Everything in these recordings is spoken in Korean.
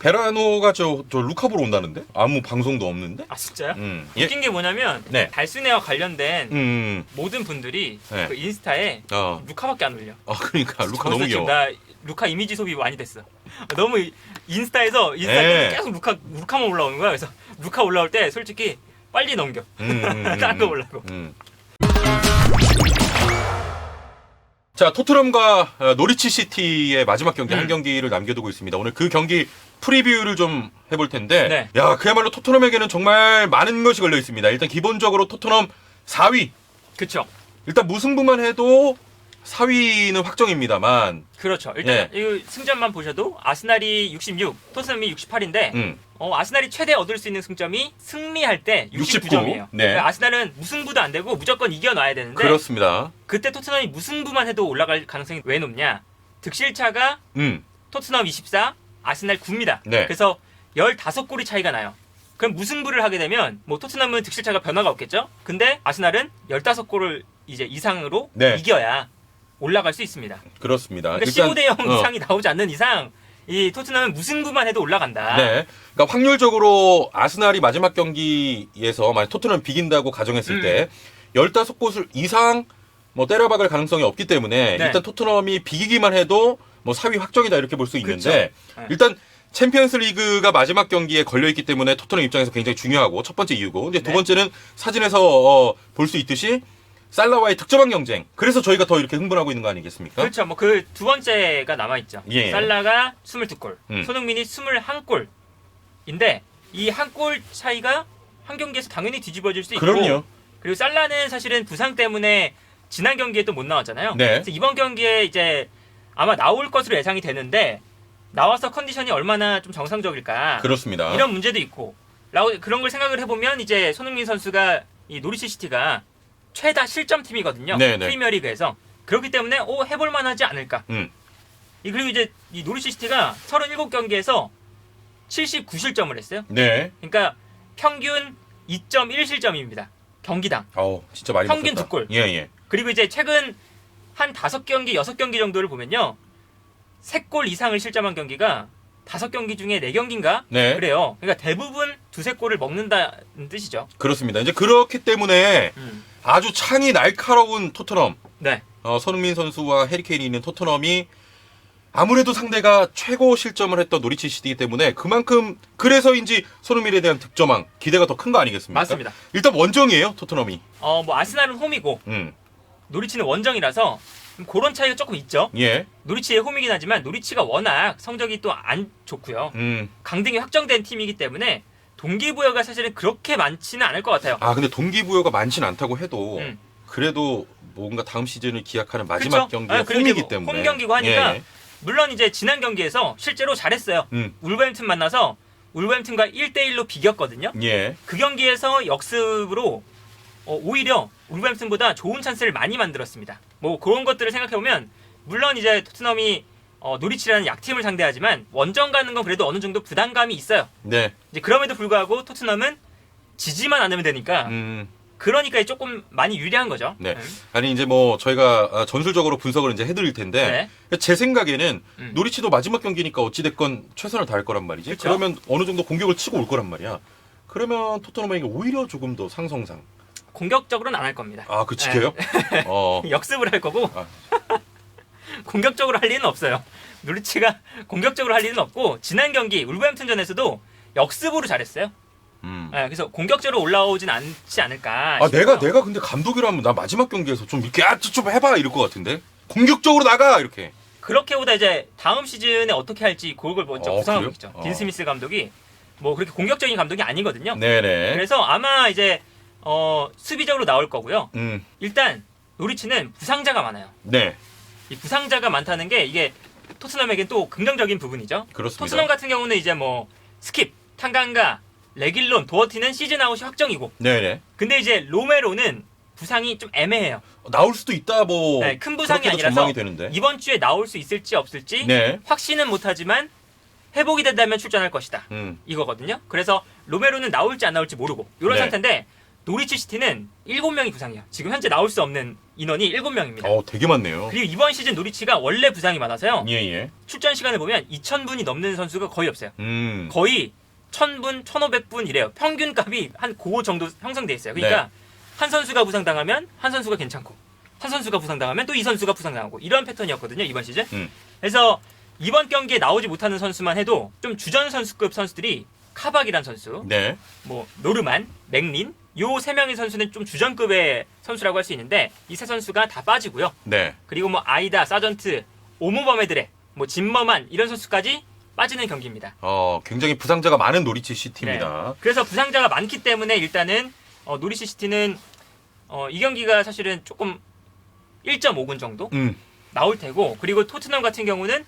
베라노가 저 루카 보러 온다는데? 아무 방송도 없는데? 아 진짜요? 예. 웃긴 게 뭐냐면 네. 달순애와 관련된 모든 모든 분들이 네. 그 인스타에 루카밖에 안 올려. 그러니까 루카 벌써 너무 지금 귀여워. 나 루카 이미지 소비 많이 됐어. 너무 인스타에서 네. 계속 루카만 올라오는 거야. 그래서 루카 올라올 때 솔직히 빨리 넘겨. 딴 거 보려고. 자, 토트넘과 노리치 시티의 마지막 경기 한 경기를 남겨두고 있습니다. 오늘 그 경기 프리뷰를 좀 해볼 텐데, 네. 야, 그야말로 토트넘에게는 정말 많은 것이 걸려 있습니다. 일단 기본적으로 토트넘 4위. 그쵸. 일단 무승부만 해도 4위는 확정입니다만, 그렇죠. 일단 이 승점만 보셔도 아스날이 66, 토트넘이 68인데 아스날이 최대 얻을 수 있는 승점이 승리할 때 69점이에요. 네. 그러니까 아스날은 무승부도 안 되고 무조건 이겨놔야 되는데 그렇습니다. 그때 토트넘이 무승부만 해도 올라갈 가능성이 왜 높냐? 득실차가 토트넘 24, 아스날 9입니다. 네. 그래서 15골이 차이가 나요. 그럼 무승부를 하게 되면 뭐 토트넘은 득실차가 변화가 없겠죠? 근데 아스날은 15골을 이제 이상으로 이겨야 올라갈 수 있습니다. 그렇습니다. 그러니까 15대 0 이상이 나오지 않는 이상 이 토트넘은 무승부만 해도 올라간다. 네. 그러니까 확률적으로 아스날이 마지막 경기에서 만약 토트넘 비긴다고 가정했을 때 15골 이상 뭐 때려박을 가능성이 없기 때문에 일단 토트넘이 비기기만 해도 뭐 4위 확정이다 이렇게 볼 수 있는데 일단 챔피언스 리그가 마지막 경기에 걸려 있기 때문에 토트넘 입장에서 굉장히 중요하고 첫 번째 이유고 이제 두 번째는 사진에서 볼 수 있듯이 살라와의 득점왕 경쟁. 그래서 저희가 더 이렇게 흥분하고 있는 거 아니겠습니까? 그렇죠. 뭐 그 두 번째가 남아 있죠. 예. 살라가 22골, 손흥민이 21골인데 이 한 골 차이가 한 경기에서 당연히 뒤집어질 수 있고. 그럼요. 그리고 살라는 사실은 부상 때문에 지난 경기에 또 못 나왔잖아요. 네. 그래서 이번 경기에 이제 아마 나올 것으로 예상이 되는데 나와서 컨디션이 얼마나 좀 정상적일까. 그렇습니다. 이런 문제도 있고. 그런 걸 생각을 해보면 이제 손흥민 선수가 이 노리치 시티가 최다 실점 팀이거든요. 프리미어리그에서. 그렇기 때문에 해볼 만하지 않을까. 그리고 이제 이 노리치 시티가 37경기에서 79실점을 했어요. 네. 그러니까 평균 2.1실점입니다. 경기당. 진짜 많이 평균 먹혔다. 2골. 예. 그리고 이제 최근 한 5경기, 6경기 정도를 보면요. 3골 이상을 실점한 경기가 5경기 중에 4경기인가? 그래요. 그러니까 대부분 2-3골을 먹는다는 뜻이죠. 그렇습니다. 이제 그렇기 때문에 아주 창이 날카로운 토트넘. 네. 손흥민 선수와 해리케인이 있는 토트넘이 아무래도 상대가 최고 실점을 했던 노리치 시티이기 때문에 그만큼 그래서인지 손흥민에 대한 득점왕 기대가 더 큰 거 아니겠습니까? 맞습니다. 일단 원정이에요, 토트넘이. 뭐 아스날은 홈이고 노리치는 원정이라서 그런 차이가 조금 있죠. 예. 노리치의 홈이긴 하지만 노리치가 워낙 성적이 또 안 좋고요. 강등이 확정된 팀이기 때문에 동기부여가 사실은 그렇게 많지는 않을 것 같아요. 근데 동기부여가 많지는 않다고 해도 그래도 뭔가 다음 시즌을 기약하는 마지막 경기의 홈이기 때문에 홈 경기고 하니까 물론 이제 지난 경기에서 실제로 잘했어요. 울버햄튼 만나서 울버햄튼과 1대1로 비겼거든요. 그 경기에서 역습으로 오히려 울버햄튼보다 좋은 찬스를 많이 만들었습니다. 뭐 그런 것들을 생각해보면 물론 이제 토트넘이 노리치라는 약팀을 상대하지만 원정 가는 건 그래도 어느 정도 부담감이 있어요. 네. 이제 그럼에도 불구하고 토트넘은 지지만 않으면 되니까 그러니까 조금 많이 유리한 거죠. 네. 아니 이제 뭐 저희가 전술적으로 분석을 이제 해드릴 텐데 제 생각에는 노리치도 마지막 경기니까 어찌됐건 최선을 다할 거란 말이지. 그쵸? 그러면 어느 정도 공격을 치고 올 거란 말이야. 그러면 토트넘에게 오히려 조금 더 상성상. 공격적으로는 안 할 겁니다. 그 지켜요? 역습을 할 거고 공격적으로 할 리는 없어요. 노리치가 공격적으로 할 리는 없고 지난 경기 울버햄튼전에서도 역습으로 잘했어요. 그래서 공격적으로 올라오진 않지 않을까. 내가 근데 감독이라면 나 마지막 경기에서 좀 이렇게 좀 해봐 이럴 것 같은데 공격적으로 나가 이렇게. 그렇게보다 이제 다음 시즌에 어떻게 할지 그걸 먼저 구상하고 있죠. 딘 스미스 감독이 뭐 그렇게 공격적인 감독이 아니거든요. 네네. 그래서 아마 이제 수비적으로 나올 거고요. 일단 노리치는 부상자가 많아요. 네. 이 부상자가 많다는 게 이게 토트넘에겐 또 긍정적인 부분이죠. 그렇습니다. 토트넘 같은 경우는 이제 뭐 스킵, 탄강가, 레길론, 도어티는 시즌 아웃이 확정이고. 네네. 근데 이제 로메로는 부상이 좀 애매해요. 나올 수도 있다 뭐. 큰 부상이 아니라서 이번 주에 나올 수 있을지 없을지 확신은 못하지만 회복이 된다면 출전할 것이다. 이거거든요. 그래서 로메로는 나올지 안 나올지 모르고 이런 상태인데 노리치 시티는 7명이 부상이야. 지금 현재 나올 수 없는 인원이 7명입니다. 되게 많네요. 그리고 이번 시즌 노리치가 원래 부상이 많아서요. 예. 출전 시간을 보면 2,000분이 넘는 선수가 거의 없어요. 거의 1,000분, 1,500분 이래요. 평균값이 한 그 정도 형성돼 있어요. 그러니까 네. 한 선수가 부상당하면 한 선수가 괜찮고 한 선수가 부상당하면 또 이 선수가 부상당하고 이런 패턴이었거든요. 이번 시즌. 그래서 이번 경기에 나오지 못하는 선수만 해도 좀 주전 선수급 선수들이 카박이란 선수, 네. 뭐 노르만, 맥린 요 세 명의 선수는 좀 주전급의 선수라고 할 수 있는데 이 세 선수가 다 빠지고요. 네. 그리고 뭐 아이다, 사전트, 오무버메드레, 뭐 진머만 이런 선수까지 빠지는 경기입니다. 굉장히 부상자가 많은 노리치 시티입니다. 네. 그래서 부상자가 많기 때문에 일단은 노리치 시티는 이 경기가 사실은 조금 1.5군 정도 나올 테고 그리고 토트넘 같은 경우는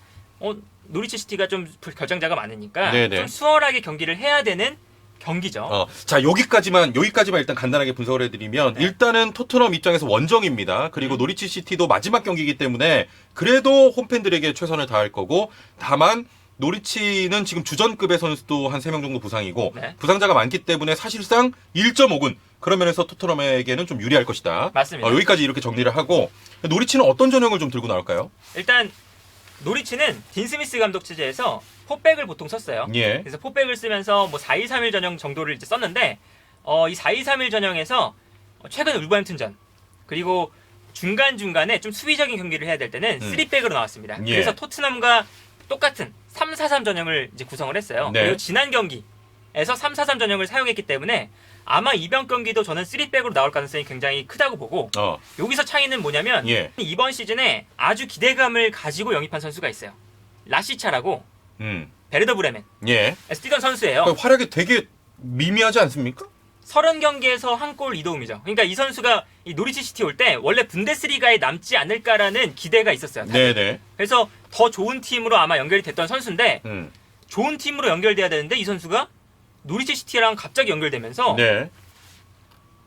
노리치 시티가 좀 결장자가 많으니까 네네. 좀 수월하게 경기를 해야 되는 경기죠. 자, 여기까지만 일단 간단하게 분석을 해드리면, 네. 일단은 토트넘 입장에서 원정입니다. 그리고 노리치 시티도 마지막 경기이기 때문에, 그래도 홈팬들에게 최선을 다할 거고, 다만, 노리치는 지금 주전급의 선수도 한 3명 정도 부상이고, 네. 부상자가 많기 때문에 사실상 1.5군, 그런 면에서 토트넘에게는 좀 유리할 것이다. 맞습니다. 여기까지 이렇게 정리를 하고, 노리치는 어떤 전형을 좀 들고 나올까요? 일단 노리치는 딘 스미스 감독 체제에서 포백을 보통 썼어요. 예. 그래서 포백을 쓰면서 뭐 4-2-3-1 전형 정도를 이제 썼는데 이 4-2-3-1 전형에서 최근 울버햄튼전 그리고 중간중간에 좀 수비적인 경기를 해야 될 때는 3백으로 나왔습니다. 예. 그래서 토트넘과 똑같은 3-4-3 전형을 이제 구성을 했어요. 네. 그리고 지난 경기에서 3-4-3 전형을 사용했기 때문에 아마 이번 경기도 저는 3백으로 나올 가능성이 굉장히 크다고 보고 여기서 차이는 뭐냐면 예. 이번 시즌에 아주 기대감을 가지고 영입한 선수가 있어요. 라시차라고 베르더 브레멘 예. 에서 뛰던 선수예요. 활약이 되게 미미하지 않습니까? 30경기에서 한 골 2도움이죠. 그러니까 이 선수가 이 노리치 시티 올 때 원래 분데스리가에 남지 않을까라는 기대가 있었어요. 네네. 그래서 더 좋은 팀으로 아마 연결이 됐던 선수인데 좋은 팀으로 연결돼야 되는데 이 선수가 노리치 시티랑 갑자기 연결되면서 네.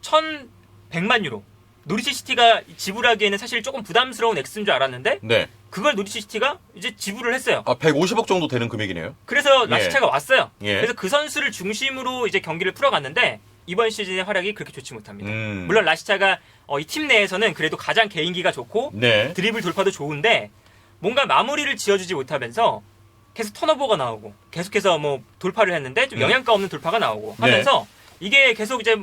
1,100만 유로 노리치 시티가 지불하기에는 사실 조금 부담스러운 액수인 줄 알았는데 네. 그걸 노리치 시티가 이제 지불을 했어요. 150억 정도 되는 금액이네요. 그래서 라시차가 왔어요. 예. 그래서 그 선수를 중심으로 이제 경기를 풀어갔는데 이번 시즌의 활약이 그렇게 좋지 못합니다. 물론 라시차가 이 팀 내에서는 그래도 가장 개인기가 좋고 네. 드리블 돌파도 좋은데 뭔가 마무리를 지어주지 못하면서 계속 턴오버가 나오고 계속해서 뭐 돌파를 했는데 좀 영양가 없는 돌파가 나오고 하면서 이게 계속 이제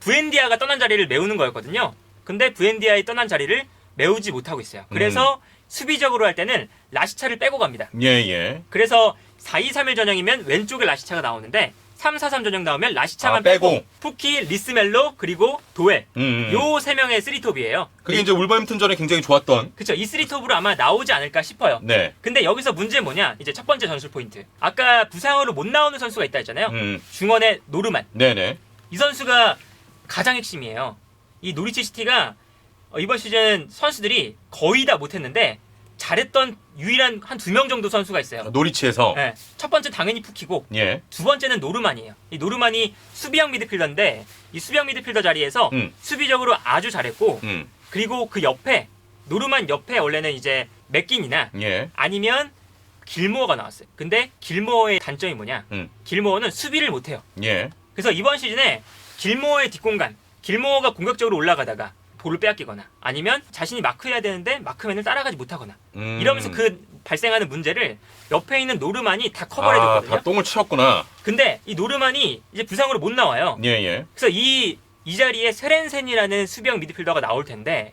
부엔디아가 떠난 자리를 메우는 거였거든요. 근데 부엔디아의 떠난 자리를 메우지 못하고 있어요. 그래서 수비적으로 할 때는 라시차를 빼고 갑니다. 예. 그래서 4-2-3-1 전형이면 왼쪽에 라시차가 나오는데 3-4-3 전형 나오면 라시차만 빼고. 빼고 푸키, 리스멜로 그리고 도엘 요 세 명의 3톱이에요. 그게 이제 울버햄튼전에 굉장히 좋았던. 그쵸. 이 3톱으로 아마 나오지 않을까 싶어요. 네. 근데 여기서 문제는 뭐냐? 이제 첫 번째 전술 포인트. 아까 부상으로 못 나오는 선수가 있다 했잖아요. 중원의 노르만. 네네. 이 선수가 가장 핵심이에요. 이 노리치 시티가 이번 시즌 선수들이 거의 다 못했는데 잘했던 유일한 한 2명 정도 선수가 있어요. 노리치에서. 네. 첫 번째 당연히 푸키고 예. 두 번째는 노르만이에요. 이 노르만이 수비형 미드필더인데 이 수비형 미드필더 자리에서 수비적으로 아주 잘했고 그리고 그 옆에 노르만 옆에 원래는 이제 맥긴이나 예. 아니면 길모어가 나왔어요. 근데 길모어의 단점이 뭐냐? 길모어는 수비를 못해요. 예. 그래서 이번 시즌에 길모어의 뒷공간, 길모어가 공격적으로 올라가다가 볼을 빼앗기거나 아니면 자신이 마크해야 되는데 마크맨을 따라가지 못하거나 이러면서 그 발생하는 문제를 옆에 있는 노르만이 다 커버해줬거든요. 다 똥을 치웠구나. 근데 이 노르만이 이제 부상으로 못 나와요. 예. 그래서 이 자리에 세렌센이라는 수비형 미드필더가 나올 텐데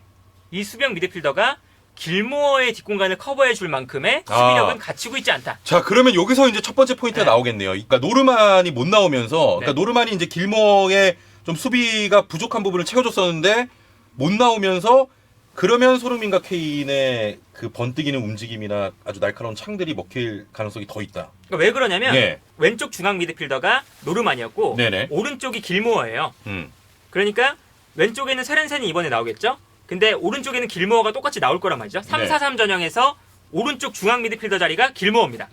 이 수비형 미드필더가 길모어의 뒷공간을 커버해 줄 만큼의 수비력은 갖추고 있지 않다. 자, 그러면 여기서 이제 첫 번째 포인트가 나오겠네요. 그러니까 노르만이 못 나오면서, 그러니까 노르만이 이제 길모어의 좀 수비가 부족한 부분을 채워줬었는데, 못 나오면서, 그러면 손흥민과 케인의 그 번뜩이는 움직임이나 아주 날카로운 창들이 먹힐 가능성이 더 있다. 그러니까 왜 그러냐면, 왼쪽 중앙 미드필더가 노르만이었고, 오른쪽이 길모어예요. 그러니까, 왼쪽에는 세렌센이 이번에 나오겠죠? 근데 오른쪽에는 길모어가 똑같이 나올 거란 말이죠. 3-4-3 전형에서 오른쪽 중앙 미드필더 자리가 길모어입니다.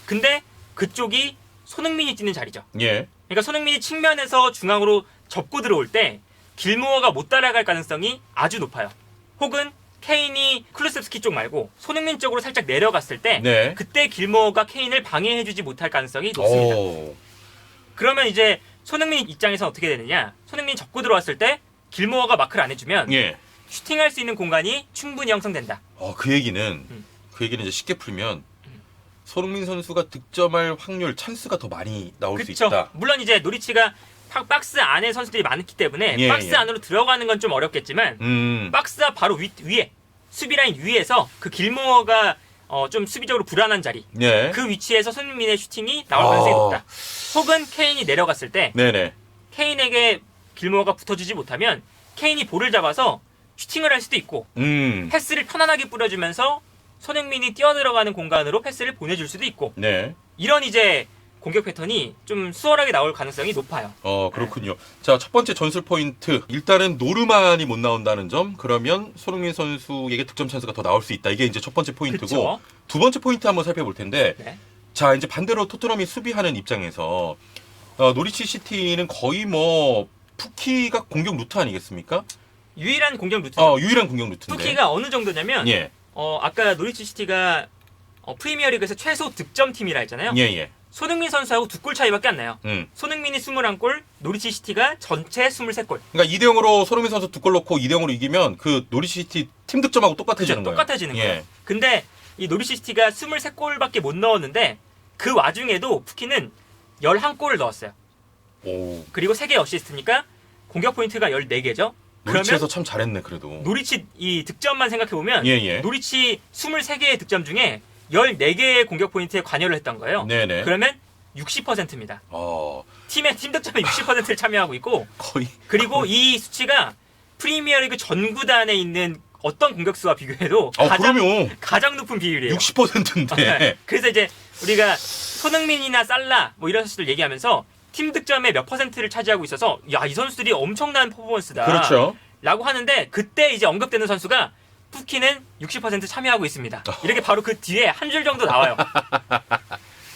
근데 그쪽이 손흥민이 뛰는 자리죠. 그러니까 손흥민이 측면에서 중앙으로 접고 들어올 때 길모어가 못 따라갈 가능성이 아주 높아요. 혹은 케인이 클루셉스키 쪽 말고 손흥민 쪽으로 살짝 내려갔을 때 그때 길모어가 케인을 방해해주지 못할 가능성이 높습니다. 그러면 이제 손흥민 입장에서 어떻게 되느냐. 손흥민이 접고 들어왔을 때 길모어가 마크를 안 해주면 슈팅할 수 있는 공간이 충분히 형성된다. 그 얘기는 이제 쉽게 풀면 손흥민 선수가 득점할 확률, 찬스가 더 많이 나올 수 있다. 물론 이제 노리치가 박스 안에 선수들이 많기 때문에 예, 박스 안으로 들어가는 건 좀 어렵겠지만 박스 바로 위에 수비 라인 위에서 그 길모어가 좀 수비적으로 불안한 자리 예. 그 위치에서 손흥민의 슈팅이 나올 가능성이 높다. 혹은 케인이 내려갔을 때 네네. 케인에게 길모어가 붙어주지 못하면 케인이 볼을 잡아서 슈팅을 할 수도 있고 패스를 편안하게 뿌려주면서 손흥민이 뛰어들어가는 공간으로 패스를 보내줄 수도 있고 네. 이런 이제 공격 패턴이 좀 수월하게 나올 가능성이 높아요. 그렇군요. 네. 자, 첫 번째 전술 포인트. 일단은 노르만이 못 나온다는 점. 그러면 손흥민 선수에게 득점 찬스가 더 나올 수 있다. 이게 이제 첫 번째 포인트고. 그쵸? 두 번째 포인트 한번 살펴볼 텐데. 네. 자, 이제 반대로 토트넘이 수비하는 입장에서 노리치 시티는 거의 뭐 푸키가 공격 루트 아니겠습니까? 유일한 공격 루트죠. 유일한 공격 루트인데. 푸키가 어느 정도냐면 예. 아까 노리치 시티가 프리미어리그에서 최소 득점팀이라 했잖아요. 예. 손흥민 선수하고 2골 차이밖에 안 나요. 손흥민이 21골, 노리치 시티가 전체 23골. 그러니까 2대0으로 손흥민 선수 2골 넣고 2대0으로 이기면 그 노리치 시티 팀 득점하고 똑같아지는 거예요. 똑같아지는 거예요. 근데 이 노리치 시티가 23골밖에 못 넣었는데 그 와중에도 푸키는 11골을 넣었어요. 오. 그리고 3개 어시스트니까 공격 포인트가 14개죠. 노리치에서 참 잘했네 그래도. 노리치 이 득점만 생각해보면 예. 노리치 23개의 득점 중에 14개의 공격 포인트에 관여를 했던 거예요. 네네. 그러면 60%입니다. 팀의 팀 득점의 60%를 참여하고 있고 거의. 그리고 이 수치가 프리미어리그 전 구단에 있는 어떤 공격수와 비교해도 가장 높은 비율이에요. 60%인데. 그래서 이제 우리가 손흥민이나 살라 뭐 이런 선수들 얘기하면서 팀 득점의 몇 %를 차지하고 있어서 야, 이 선수들이 엄청난 퍼포먼스다. 그렇죠. 라고 하는데 그때 이제 언급되는 선수가 푸키는 60% 참여하고 있습니다. 이렇게 바로 그 뒤에 한 줄 정도 나와요.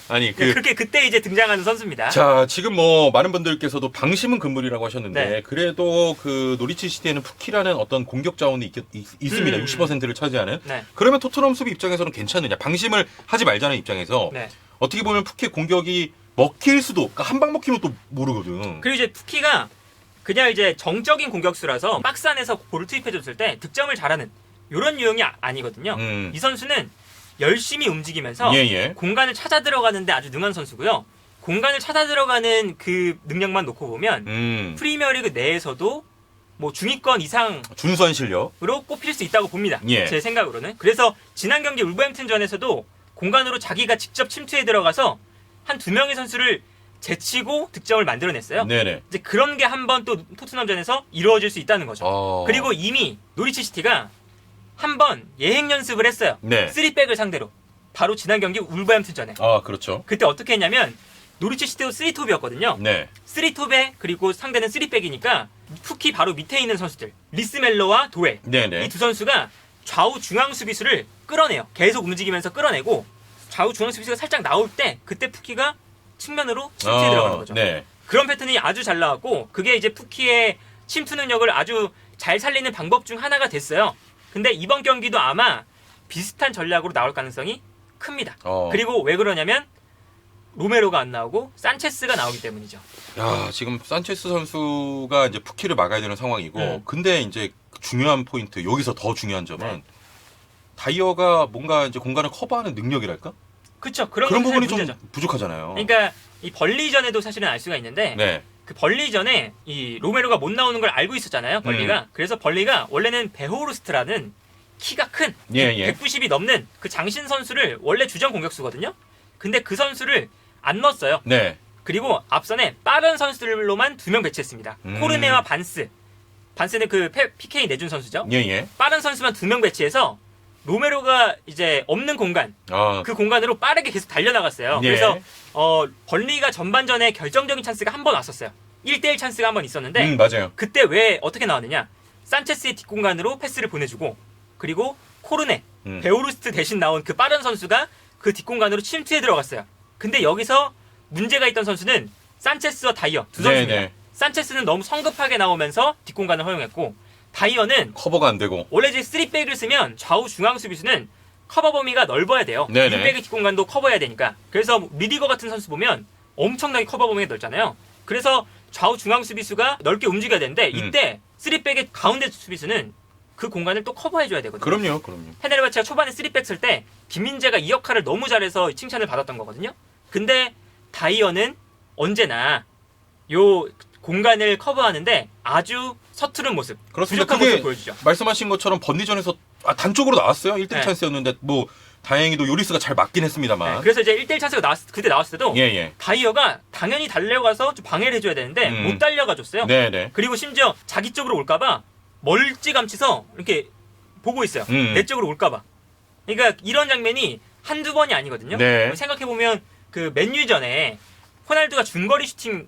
아니 그렇게 그때 이제 등장하는 선수입니다. 자, 지금 뭐 많은 분들께서도 방심은 금물이라고 하셨는데 네. 그래도 그 노리치 시티에는 푸키라는 어떤 공격 자원이 있습니다. 60%를 차지하는. 네. 그러면 토트넘 수비 입장에서는 괜찮느냐? 방심을 하지 말자는 입장에서 네. 어떻게 보면 푸키의 공격이 먹힐 수도, 그러니까 한 방 먹히면 또 모르거든. 그리고 이제 푸키가 그냥 이제 정적인 공격수라서 박스 안에서 볼을 투입해줬을 때 득점을 잘하는 이런 유형이 아니거든요. 이 선수는 열심히 움직이면서 공간을 찾아 들어가는데 아주 능한 선수고요. 공간을 찾아 들어가는 그 능력만 놓고 보면 프리미어리그 내에서도 뭐 중위권 이상 준수한 실력으로 꼽힐 수 있다고 봅니다. 제 생각으로는. 그래서 지난 경기 울버햄튼전에서도 공간으로 자기가 직접 침투해 들어가서 한 2명의 선수를 제치고 득점을 만들어냈어요. 네네. 이제 그런 게 한 번 또 토트넘전에서 이루어질 수 있다는 거죠. 그리고 이미 노리치 시티가 한 번 예행 연습을 했어요. 네. 3백을 상대로. 바로 지난 경기 울버햄튼전에. 그렇죠. 그때 어떻게 했냐면 노리치 시티도 3톱이었거든요. 네. 3톱에 그리고 상대는 3백이니까 푸키 바로 밑에 있는 선수들 리스멜로와 도에 이 두 선수가 좌우 중앙 수비수를 끌어내요. 계속 움직이면서 끌어내고 좌우 중앙 수비수가 살짝 나올 때 그때 푸키가 측면으로 침투에 들어가는 거죠. 네. 그런 패턴이 아주 잘 나왔고 그게 이제 푸키의 침투 능력을 아주 잘 살리는 방법 중 하나가 됐어요. 근데 이번 경기도 아마 비슷한 전략으로 나올 가능성이 큽니다. 그리고 왜 그러냐면 로메로가 안 나오고 산체스가 나오기 때문이죠. 야, 지금 산체스 선수가 이제 푸키를 막아야 되는 상황이고 근데 이제 중요한 포인트, 여기서 더 중요한 점은 다이어가 뭔가 이제 공간을 커버하는 능력이랄까? 그렇죠. 그런 부분이 좀 부족하잖아요. 그러니까 이 벌리전에도 사실은 알 수가 있는데 그 벌리전에 이 로메로가 못 나오는 걸 알고 있었잖아요. 벌리가. 그래서 벌리가 원래는 베호르스트라는 키가 큰 190이 넘는 그 장신 선수를 원래 주전 공격수거든요. 근데 그 선수를 안 넣었어요. 네. 그리고 앞선에 빠른 선수들로만 2명 배치했습니다. 코르네와 반스. 반스는 그 PK 내준 선수죠. 빠른 선수만 2명 배치해서 로메로가 이제 없는 공간, 그 공간으로 빠르게 계속 달려나갔어요. 그래서 벌리가 전반전에 결정적인 찬스가 한 번 왔었어요. 1대1 찬스가 한 번 있었는데 맞아요. 그때 왜 어떻게 나왔느냐? 산체스의 뒷공간으로 패스를 보내주고 그리고 코르네, 베오르스트 대신 나온 그 빠른 선수가 그 뒷공간으로 침투해 들어갔어요. 근데 여기서 문제가 있던 선수는 산체스와 다이어 두 선수입니다. 산체스는 너무 성급하게 나오면서 뒷공간을 허용했고 다이어는 커버가 안 되고 원래 이제 3백을 쓰면 좌우 중앙 수비수는 커버 범위가 넓어야 돼요. 6백의 뒷공간도 커버해야 되니까. 그래서 리디거 같은 선수 보면 엄청나게 커버 범위가 넓잖아요. 그래서 좌우 중앙 수비수가 넓게 움직여야 되는데 이때 3백의 가운데 수비수는 그 공간을 또 커버해줘야 되거든요. 그럼요. 페네르바체가 초반에 3백 쓸 때 김민재가 이 역할을 너무 잘해서 칭찬을 받았던 거거든요. 근데 다이어는 언제나 요 공간을 커버하는데 아주 서투른 모습, 그렇습니다. 부족한 모습을 보여주죠. 말씀하신 것처럼 번디전에서 단쪽으로 나왔어요. 1대1 네. 찬스였는데 뭐 다행히도 요리스가 잘 맞긴 했습니다만. 네, 그래서 이제 1대1 찬스가 그때 나왔을 때도 예. 다이어가 당연히 달려가서 좀 방해를 해줘야 되는데 못 달려가 줬어요. 네네. 그리고 심지어 자기 쪽으로 올까봐 멀찌감치서 이렇게 보고 있어요. 내 쪽으로 올까봐. 그러니까 이런 장면이 한두 번이 아니거든요. 네. 생각해보면 그 맨유전에 호날두가 중거리 슈팅으로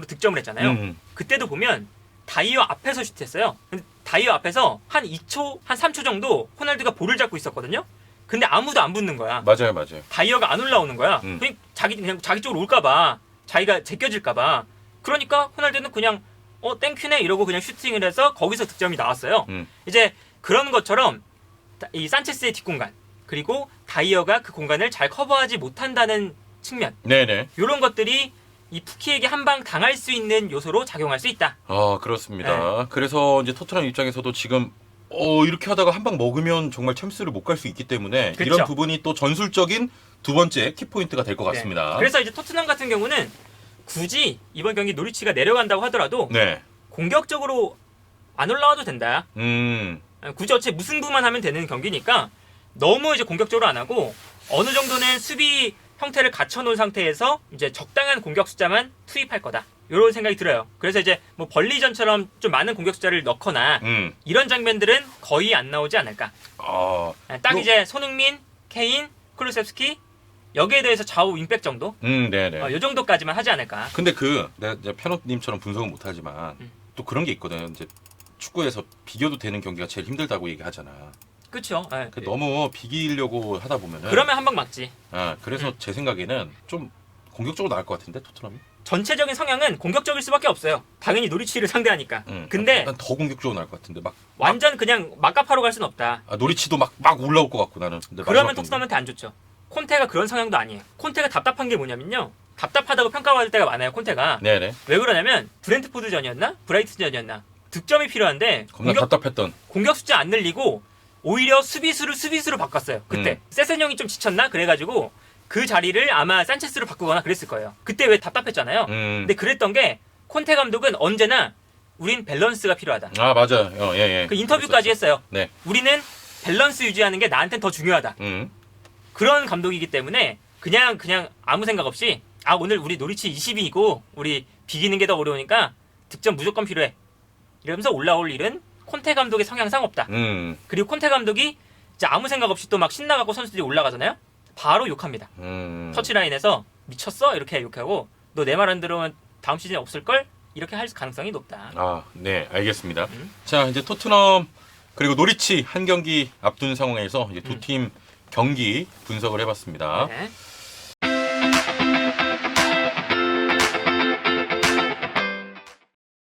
득점을 했잖아요. 그때도 보면 다이어 앞에서 슛했어요. 근데 다이어 앞에서 한 2초, 한 3초 정도 호날두가 볼을 잡고 있었거든요. 근데 아무도 안 붙는 거야. 맞아요. 다이어가 안 올라오는 거야. 그냥 자기 쪽으로 올까봐, 자기가 제껴질까봐. 그러니까 호날두는 그냥 땡큐네 이러고 그냥 슈팅을 해서 거기서 득점이 나왔어요. 이제 그런 것처럼 이 산체스의 뒷공간 그리고 다이어가 그 공간을 잘 커버하지 못한다는 측면. 네네. 이런 것들이 이 푸키에게 한 방 당할 수 있는 요소로 작용할 수 있다. 그렇습니다. 네. 그래서 이제 토트넘 입장에서도 지금 이렇게 하다가 한 방 먹으면 정말 챔스를 못 갈 수 있기 때문에 그쵸. 이런 부분이 또 전술적인 두 번째 키포인트가 될 것 같습니다. 네. 그래서 이제 토트넘 같은 경우는 굳이 이번 경기 노리치가 내려간다고 하더라도 네. 공격적으로 안 올라와도 된다. 굳이 어차피 무승부만 하면 되는 경기니까 너무 이제 공격적으로 안 하고 어느 정도는 수비 형태를 갖춰놓은 상태에서 이제 적당한 공격 숫자만 투입할 거다. 이런 생각이 들어요. 그래서 이제 뭐 벌리전처럼 좀 많은 공격 숫자를 넣거나 이런 장면들은 거의 안 나오지 않을까. 딱 이제 손흥민, 케인, 클루셉스키 여기에 대해서 좌우 윙백 정도? 네네. 이 정도까지만 하지 않을까. 근데 내가 이제 편호님처럼 분석은 못하지만 또 그런 게 있거든. 이제 축구에서 비교도 되는 경기가 제일 힘들다고 얘기하잖아. 그렇죠. 네. 너무 비기려고 하다 보면은. 그러면 한 방 맞지. 그래서 제 생각에는 좀 공격적으로 나올 것 같은데 토트넘이. 전체적인 성향은 공격적일 수밖에 없어요. 당연히 노리치를 상대하니까. 근데 난 더 공격적으로 나올 것 같은데 완전 그냥 막가파로 갈 수는 없다. 노리치도 막 올라올 것 같고 나는. 근데 그러면 토트넘한테 안 좋죠. 콘테가 그런 성향도 아니에요. 콘테가 답답한 게 뭐냐면요. 답답하다고 평가받을 때가 많아요. 콘테가. 네네. 왜 그러냐면 브렌트포드전이었나? 브라이튼전이었나? 득점이 필요한데 겁나 답답했던. 공격 숫자 안 늘리고 오히려 수비수로 바꿨어요. 그때 세센형이 좀 지쳤나? 그래가지고 그 자리를 아마 산체스로 바꾸거나 그랬을 거예요. 그때 왜 답답했잖아요. 근데 그랬던 게 콘테 감독은 언제나 우린 밸런스가 필요하다. 맞아요. 예. 그 인터뷰까지 했어요. 네. 우리는 밸런스 유지하는 게 나한테는 더 중요하다. 그런 감독이기 때문에 그냥 아무 생각 없이 오늘 우리 노리치 20이고 우리 비기는 게 더 어려우니까 득점 무조건 필요해. 이러면서 올라올 일은 콘테 감독의 성향상 없다. 그리고 콘테 감독이 이제 아무 생각 없이 또 막 신나갖고 선수들이 올라가잖아요. 바로 욕합니다. 터치라인에서 미쳤어? 이렇게 욕하고 너 내 말 안 들으면 다음 시즌에 없을걸? 이렇게 할 가능성이 높다. 네, 알겠습니다. 자, 이제 토트넘 그리고 노리치 한 경기 앞둔 상황에서 이제 두 팀 경기 분석을 해봤습니다. 네.